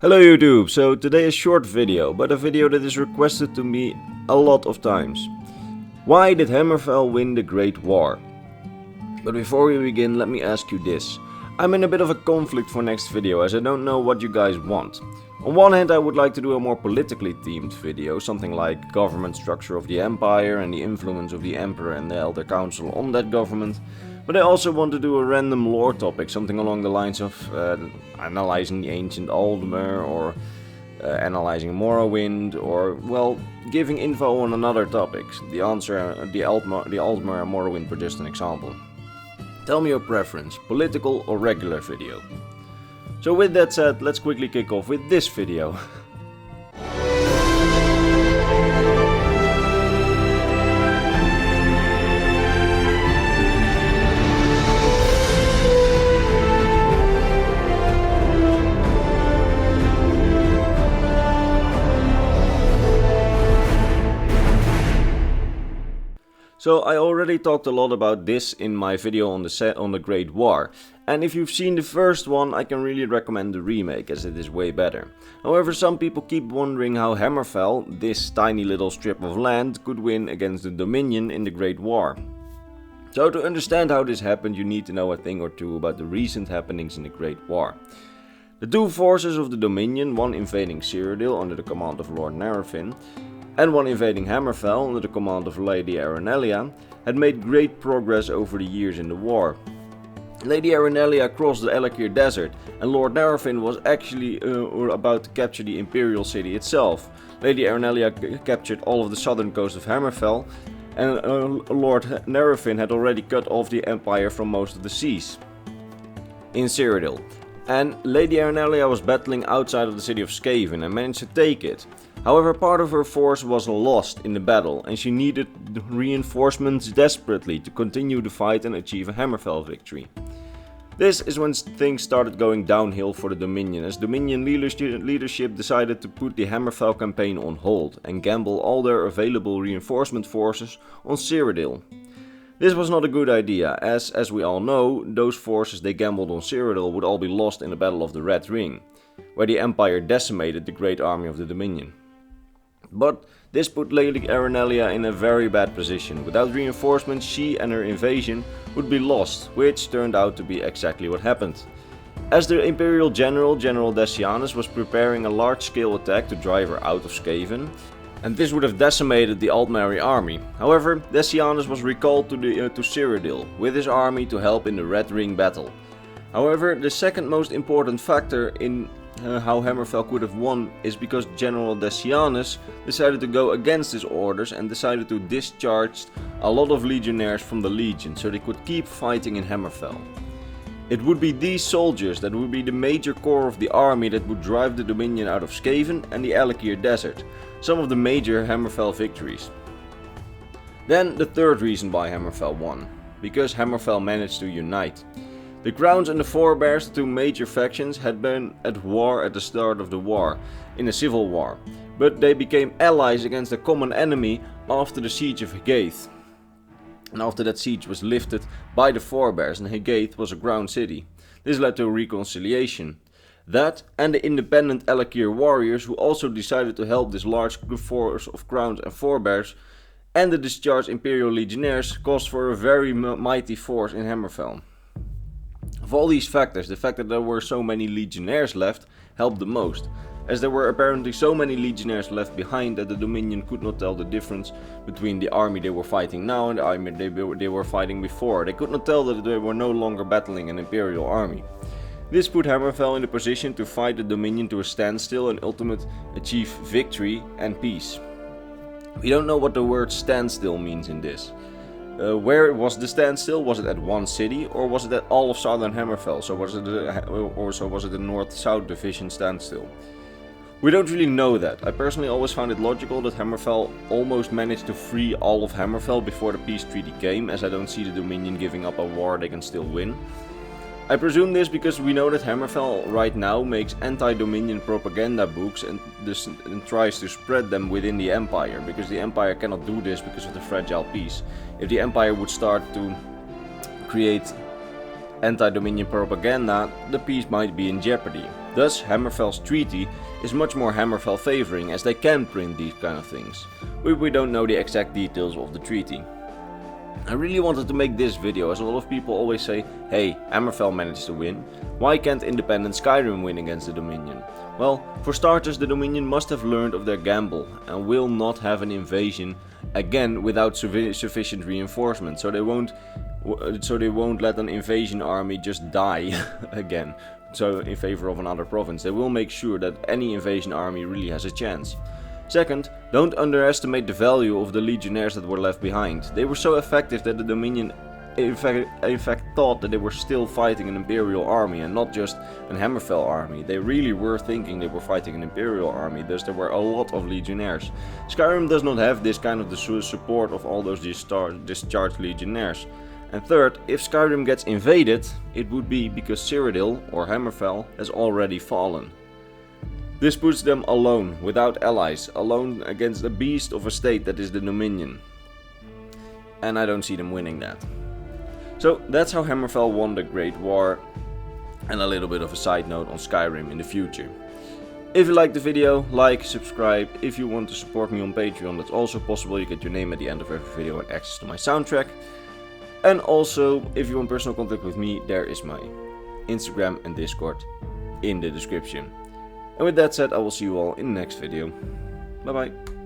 Hello YouTube, so today a short video, but a video that is requested to me a lot of times. Why did Hammerfell win the Great War? But before we begin, let me ask you this. I'm in a bit of a conflict for next video as I don't know what you guys want. On one hand, I would like to do a more politically themed video, something like government structure of the empire and the influence of the emperor and the elder council on that government. But I also want to do a random lore topic, something along the lines of analyzing the ancient Aldmer or analyzing Morrowind, or, well, giving info on another topic. The Aldmer and Morrowind were just an example. Tell me your preference, political or regular video. So with that said, let's quickly kick off with this video. So I already talked a lot about this in my video on the Great War, and if you've seen the first one, I can really recommend the remake as it is way better. However, some people keep wondering how Hammerfell, this tiny little strip of land, could win against the Dominion in the Great War. So to understand how this happened, you need to know a thing or two about the recent happenings in the Great War. The two forces of the Dominion, one invading Cyrodiil under the command of Lord Narrowfin, and one invading Hammerfell under the command of Lady Arenelia, had made great progress over the years in the war. Lady Arenelia crossed the Elakir Desert, and Lord Narrowfin was actually about to capture the Imperial city itself. Lady Arenelia captured all of the southern coast of Hammerfell, and Lord Narrowfin had already cut off the empire from most of the seas in Cyrodiil. And Lady Arenelia was battling outside of the city of Skaven and managed to take it. However, part of her force was lost in the battle, and she needed reinforcements desperately to continue the fight and achieve a Hammerfell victory. This is when things started going downhill for the Dominion, as Dominion leadership decided to put the Hammerfell campaign on hold and gamble all their available reinforcement forces on Cyrodiil. This was not a good idea, as we all know, those forces they gambled on Cyrodiil would all be lost in the Battle of the Red Ring, where the Empire decimated the great army of the Dominion. But this put Lady Arenelia in a very bad position. Without reinforcements, she and her invasion would be lost, which turned out to be exactly what happened. As the Imperial General Decianus was preparing a large-scale attack to drive her out of Skaven, and this would have decimated the Aldmeri army. However, Decianus was recalled to Cyrodiil with his army to help in the Red Ring battle. However, the second most important factor in how Hammerfell could have won is because General Decianus decided to go against his orders and decided to discharge a lot of legionnaires from the legion so they could keep fighting in Hammerfell. It would be these soldiers that would be the major core of the army that would drive the Dominion out of Skaven and the Elakir Desert, some of the major Hammerfell victories. Then the third reason why Hammerfell won, because Hammerfell managed to unite. The Crowns and the Forebears, the two major factions, had been at war at the start of the war, in a civil war, but they became allies against a common enemy after the siege of Higaeth. And after that siege was lifted by the Forebears and Higaeth was a ground city. This led to a reconciliation. That and the independent Elakir warriors who also decided to help this large force of Crowns and Forebears and the discharged Imperial legionnaires caused for a very mighty force in Hammerfell. Of all these factors, the fact that there were so many legionnaires left helped the most, as there were apparently so many legionnaires left behind that the Dominion could not tell the difference between the army they were fighting now and the army they were fighting before. They could not tell that they were no longer battling an Imperial army. This put Hammerfell in the position to fight the Dominion to a standstill and ultimately achieve victory and peace. We don't know what the word standstill means in this. Where was the standstill? Was it at one city, or was it at all of southern Hammerfell? So was it the north-south division standstill? We don't really know that. I personally always found it logical that Hammerfell almost managed to free all of Hammerfell before the peace treaty came, as I don't see the Dominion giving up a war they can still win. I presume this because we know that Hammerfell right now makes anti-Dominion propaganda books and tries to spread them within the Empire, because the Empire cannot do this because of the fragile peace. If the Empire would start to create anti-Dominion propaganda, the peace might be in jeopardy. Thus, Hammerfell's treaty is much more Hammerfell favoring, as they can print these kind of things. We don't know the exact details of the treaty. I really wanted to make this video, as a lot of people always say, hey, Hammerfell managed to win, why can't independent Skyrim win against the Dominion? Well, for starters, the Dominion must have learned of their gamble and will not have an invasion again without sufficient reinforcement, so they won't let an invasion army just die again, so in favor of another province. They will make sure that any invasion army really has a chance. Second, don't underestimate the value of the legionnaires that were left behind. They were so effective that the Dominion in fact thought that they were still fighting an Imperial army and not just an Hammerfell army. They really were thinking they were fighting an Imperial army, thus there were a lot of legionnaires. Skyrim does not have this kind of the support of all those discharged legionnaires. And third, if Skyrim gets invaded, it would be because Cyrodiil, or Hammerfell, has already fallen. This puts them alone, without allies, alone against a beast of a state that is the Dominion. And I don't see them winning that. So that's how Hammerfell won the Great War, and a little bit of a side note on Skyrim in the future. If you liked the video, like, subscribe. If you want to support me on Patreon, that's also possible. You get your name at the end of every video and access to my soundtrack. And also, if you want personal contact with me, there is my Instagram and Discord in the description. And with that said, I will see you all in the next video. Bye bye.